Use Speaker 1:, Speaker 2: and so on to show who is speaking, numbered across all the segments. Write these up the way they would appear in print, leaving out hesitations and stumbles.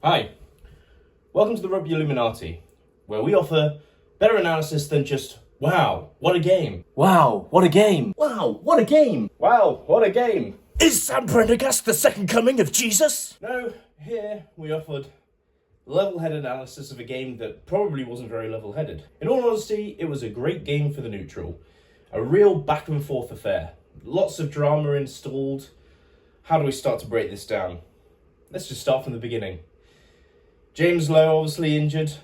Speaker 1: Hi, welcome to the Rugby Illuminati, where we offer better analysis than just, wow, what a game.
Speaker 2: Wow, what a game.
Speaker 1: Wow, what a game. Wow, what a game.
Speaker 2: Is Sam Prendergast the second coming of Jesus?
Speaker 1: No, here we offered level-headed analysis of a game that probably wasn't very level-headed. In all honesty, it was a great game for the neutral. A real back-and-forth affair. Lots of drama installed. How do we start to break this down? Let's just start from the beginning. James Lowe obviously injured,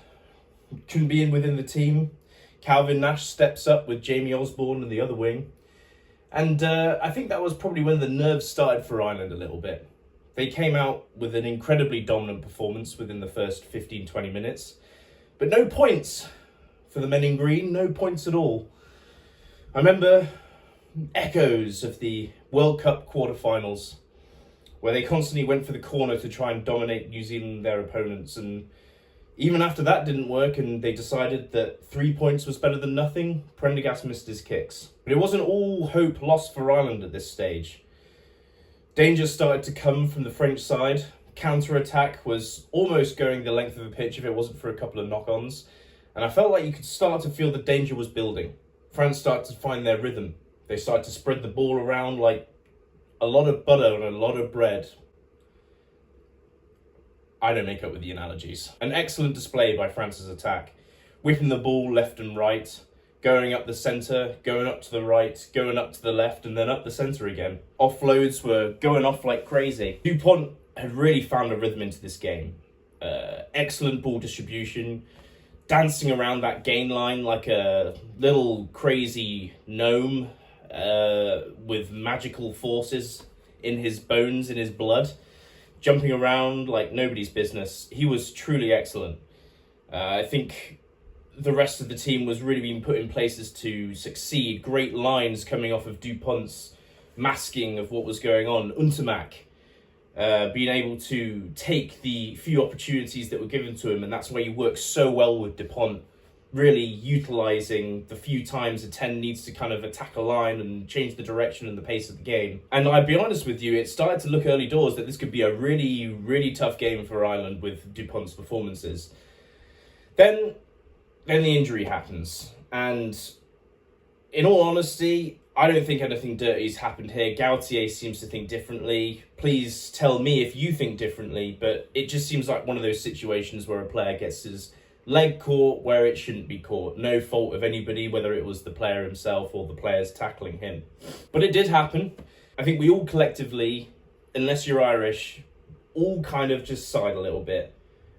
Speaker 1: couldn't be in within the team. Calvin Nash steps up with Jamie Osborne in the other wing. And I think that was probably when the nerves started for Ireland a little bit. They came out with an incredibly dominant performance within the first 15-20 minutes. But no points for the men in green, no points at all. I remember echoes of the World Cup quarterfinals, where they constantly went for the corner to try and dominate New Zealand, their opponents. And even after that didn't work and they decided that 3 points was better than nothing, Prendergast missed his kicks. But it wasn't all hope lost for Ireland at this stage. Danger started to come from the French side. Counter-attack was almost going the length of the pitch if it wasn't for a couple of knock-ons. And I felt like you could start to feel the danger was building. France started to find their rhythm. They started to spread the ball around like a lot of butter and a lot of bread. I don't make up with the analogies. An excellent display by France's attack. Whipping the ball left and right, going up the centre, going up to the right, going up to the left, and then up the centre again. Offloads were going off like crazy. Dupont had really found a rhythm into this game. Excellent ball distribution, dancing around that gain line like a little crazy gnome with magical forces in his bones, in his blood, jumping around like nobody's business. He was truly excellent. I think the rest of the team was really being put in places to succeed. Great lines coming off of Dupont's masking of what was going on. Untermack being able to take the few opportunities that were given to him, and that's where he works so well with Dupont, really utilising the few times a 10 needs to kind of attack a line and change the direction and the pace of the game. And I'd be honest with you, it started to look early doors that this could be a really, really tough game for Ireland with Dupont's performances. Then the injury happens, and in all honesty, I don't think anything dirty's happened here. Gaultier seems to think differently. Please tell me if you think differently, but it just seems like one of those situations where a player gets his leg caught where it shouldn't be caught. No fault of anybody, whether it was the player himself or the players tackling him. But it did happen. I think we all collectively, unless you're Irish, all kind of just sighed a little bit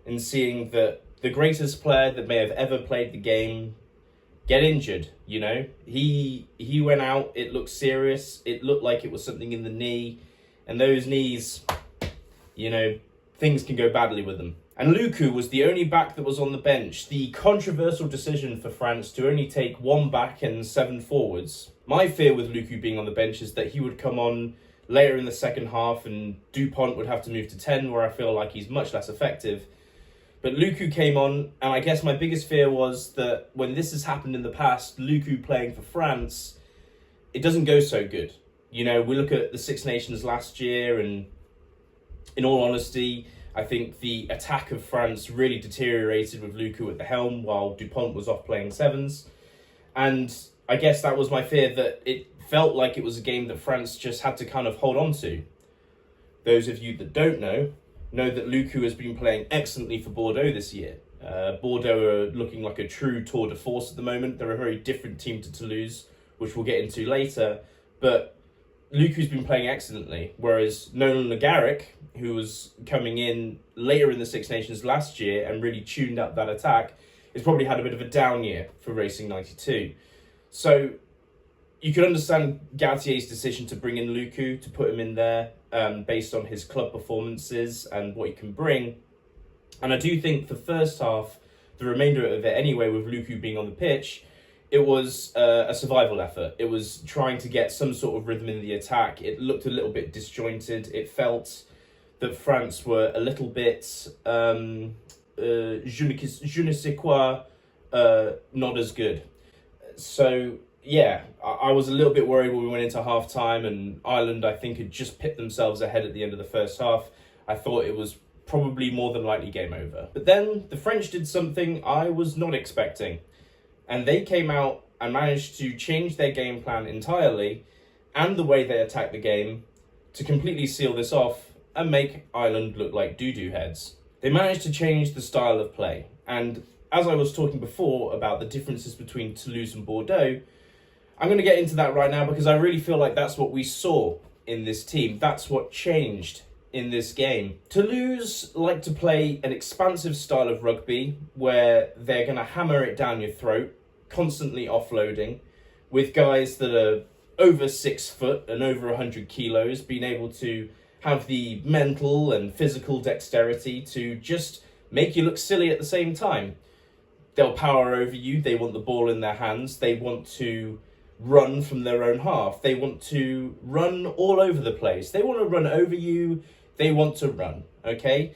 Speaker 1: in seeing that the greatest player that may have ever played the game get injured, you know? He went out, it looked serious, it looked like it was something in the knee, and those knees, you know, things can go badly with them. And Luku was the only back that was on the bench. The controversial decision for France to only take one back and 7 forwards. My fear with Luku being on the bench is that he would come on later in the second half and Dupont would have to move to 10, where I feel like he's much less effective. But Luku came on, and I guess my biggest fear was that when this has happened in the past, Luku playing for France, it doesn't go so good. You know, we look at the Six Nations last year, and in all honesty, I think the attack of France really deteriorated with Luku at the helm while Dupont was off playing sevens. And I guess that was my fear, that it felt like it was a game that France just had to kind of hold on to. Those of you that don't know that Luku has been playing excellently for Bordeaux this year. Bordeaux are looking like a true tour de force at the moment. They're a very different team to Toulouse, which we'll get into later. But Luku's been playing excellently, whereas Nolan Le Garrec, who was coming in later in the Six Nations last year and really tuned up that attack, has probably had a bit of a down year for Racing 92. So you could understand Gautier's decision to bring in Luku, to put him in there, based on his club performances and what he can bring. And I do think the first half, the remainder of it anyway, with Luku being on the pitch, it was a survival effort. It was trying to get some sort of rhythm in the attack. It looked a little bit disjointed. It felt that France were a little bit je ne sais quoi, not as good. So yeah, I was a little bit worried when we went into half time, and Ireland, I think, had just picked themselves ahead at the end of the first half. I thought it was probably more than likely game over. But then the French did something I was not expecting, and they came out and managed to change their game plan entirely and the way they attacked the game to completely seal this off and make Ireland look like doo-doo heads. They managed to change the style of play, and as I was talking before about the differences between Toulouse and Bordeaux, I'm going to get into that right now because I really feel like that's what we saw in this team. That's what changed in this game. Toulouse like to play an expansive style of rugby where they're going to hammer it down your throat, constantly offloading, with guys that are over 6 foot and over 100 kilos, being able to have the mental and physical dexterity to just make you look silly at the same time. They'll power over you, they want the ball in their hands, they want to run from their own half, they want to run all over the place, they want to run over you, they want to run, okay?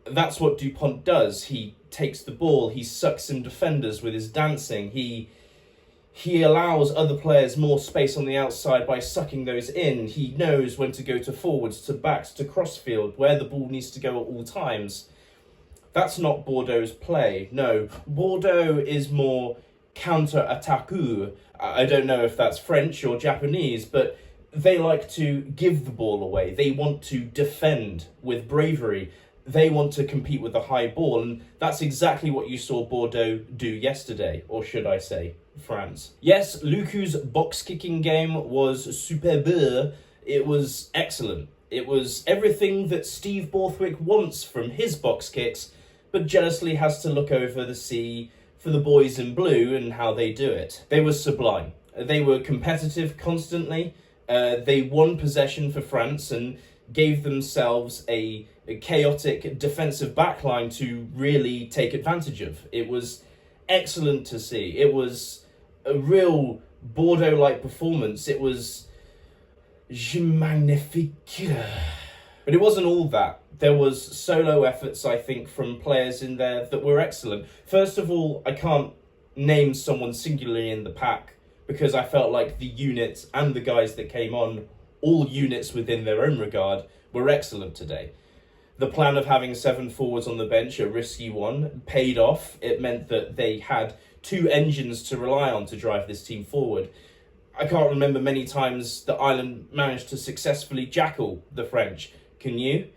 Speaker 1: That's what Dupont does. He takes the ball, he sucks in defenders with his dancing, he allows other players more space on the outside by sucking those in. He knows when to go to forwards, to backs, to crossfield, where the ball needs to go at all times. That's not Bordeaux's play. No, Bordeaux is more counter-attaqueur. I don't know if that's French or Japanese, but they like to give the ball away. They want to defend with bravery. They want to compete with the high ball, and that's exactly what you saw Bordeaux do yesterday, or should I say, France. Yes, Luku's box-kicking game was superbe. It was excellent. It was everything that Steve Borthwick wants from his box kicks, but jealously has to look over the sea for the boys in blue and how they do it. They were sublime. They were competitive constantly. They won possession for France and gave themselves a chaotic defensive backline to really take advantage of. It was excellent to see. It was a real Bordeaux-like performance. It was magnifique. But it wasn't all that. There was solo efforts, I think, from players in there that were excellent. First of all, I can't name someone singularly in the pack because I felt like the units and the guys that came on, all units within their own regard, were excellent today. The plan of having 7 forwards on the bench, a risky one, paid off. It meant that they had 2 engines to rely on to drive this team forward. I can't remember many times that Ireland managed to successfully jackal the French. Can you?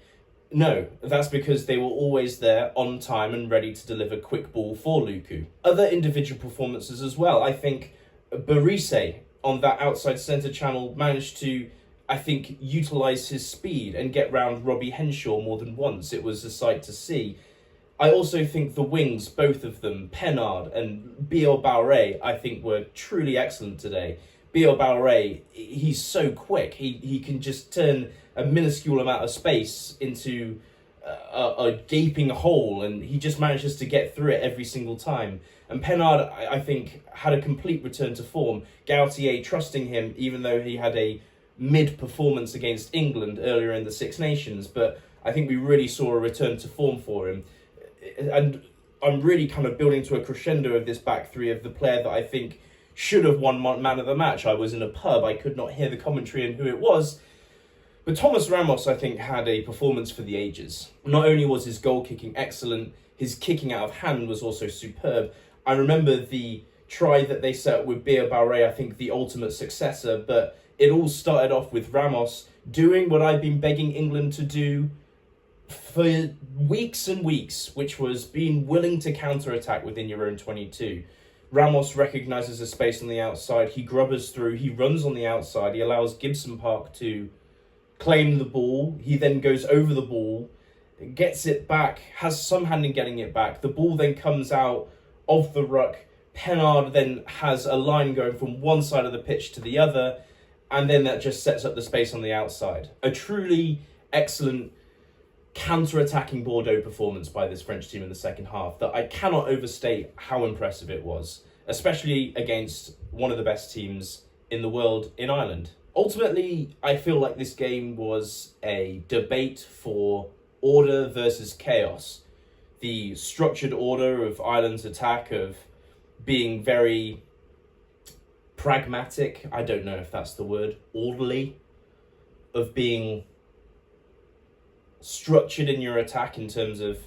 Speaker 1: No, that's because they were always there on time and ready to deliver quick ball for Luku. Other individual performances as well. I think Barise on that outside centre channel managed to, I think, utilise his speed and get round Robbie Henshaw more than once. It was a sight to see. I also think the wings, both of them, Pennard and Bielle-Biarrey, I think were truly excellent today. Bielle-Biarrey, he's so quick. He can just turn a minuscule amount of space into a gaping hole, and he just manages to get through it every single time. And Pennard, I think, had a complete return to form. Gaultier trusting him, even though he had a mid-performance against England earlier in the Six Nations, but I think we really saw a return to form for him. And I'm really kind of building to a crescendo of this back three of the player that I think should have won man of the match. I was in a pub, I could not hear the commentary and who it was, but Thomas Ramos, I think, had a performance for the ages. Not only was his goal kicking excellent, his kicking out of hand was also superb. I remember the try that they set with Bielle-Biarrey, I think the ultimate successor, but it all started off with Ramos doing what I've been begging England to do for weeks and weeks, which was being willing to counter-attack within your own 22. Ramos recognises a space on the outside, he grubbers through, he runs on the outside, he allows Gibson-Park to claim the ball, he then goes over the ball, gets it back, has some hand in getting it back, the ball then comes out of the ruck, Pennard then has a line going from one side of the pitch to the other, and then that just sets up the space on the outside. A truly excellent counter-attacking Bordeaux performance by this French team in the second half that I cannot overstate how impressive it was, especially against one of the best teams in the world in Ireland. Ultimately, I feel like this game was a debate for order versus chaos. The structured order of Ireland's attack, of being very pragmatic, I don't know if that's the word, orderly, of being structured in your attack in terms of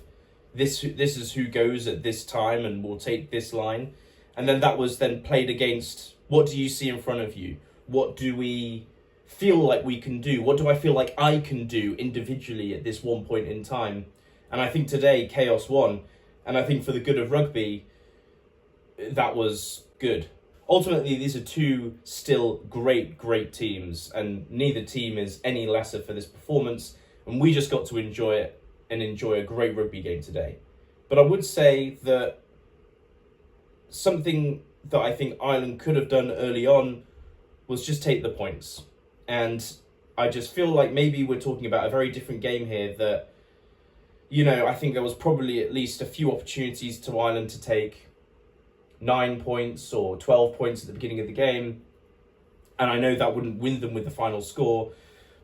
Speaker 1: this is who goes at this time and will take this line. And then that was then played against, what do you see in front of you? What do we feel like we can do? What do I feel like I can do individually at this one point in time? And I think today chaos won. And I think for the good of rugby, that was good. Ultimately, these are two still great teams, and neither team is any lesser for this performance. And we just got to enjoy it and enjoy a great rugby game today. But I would say that something that I think Ireland could have done early on was just take the points. And I just feel like maybe we're talking about a very different game here that, you know, I think there was probably at least a few opportunities to Ireland to take 9 points or 12 points at the beginning of the game. And I know that wouldn't win them with the final score,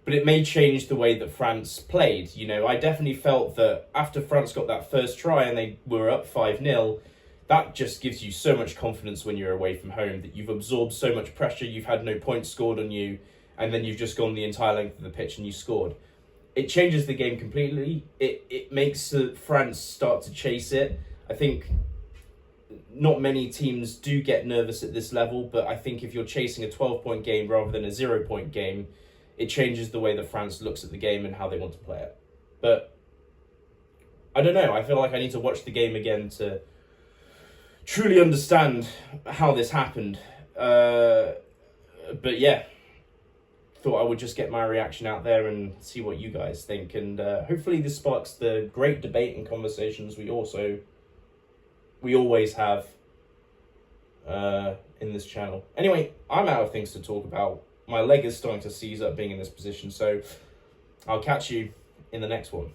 Speaker 1: but it may change the way that France played. You know, I definitely felt that after France got that first try and they were up 5-0, that just gives you so much confidence when you're away from home, that you've absorbed so much pressure, you've had no points scored on you, and then you've just gone the entire length of the pitch and you scored. It changes the game completely. It makes France start to chase it. I think not many teams do get nervous at this level, but I think if you're chasing a 12-point game rather than a 0-point game, it changes the way that France looks at the game and how they want to play it. But I don't know. I feel like I need to watch the game again to truly understand how this happened. But yeah, thought I would just get my reaction out there and see what you guys think. And hopefully this sparks the great debate and conversations we always have in this channel. Anyway, I'm out of things to talk about. My leg is starting to seize up being in this position, so I'll catch you in the next one.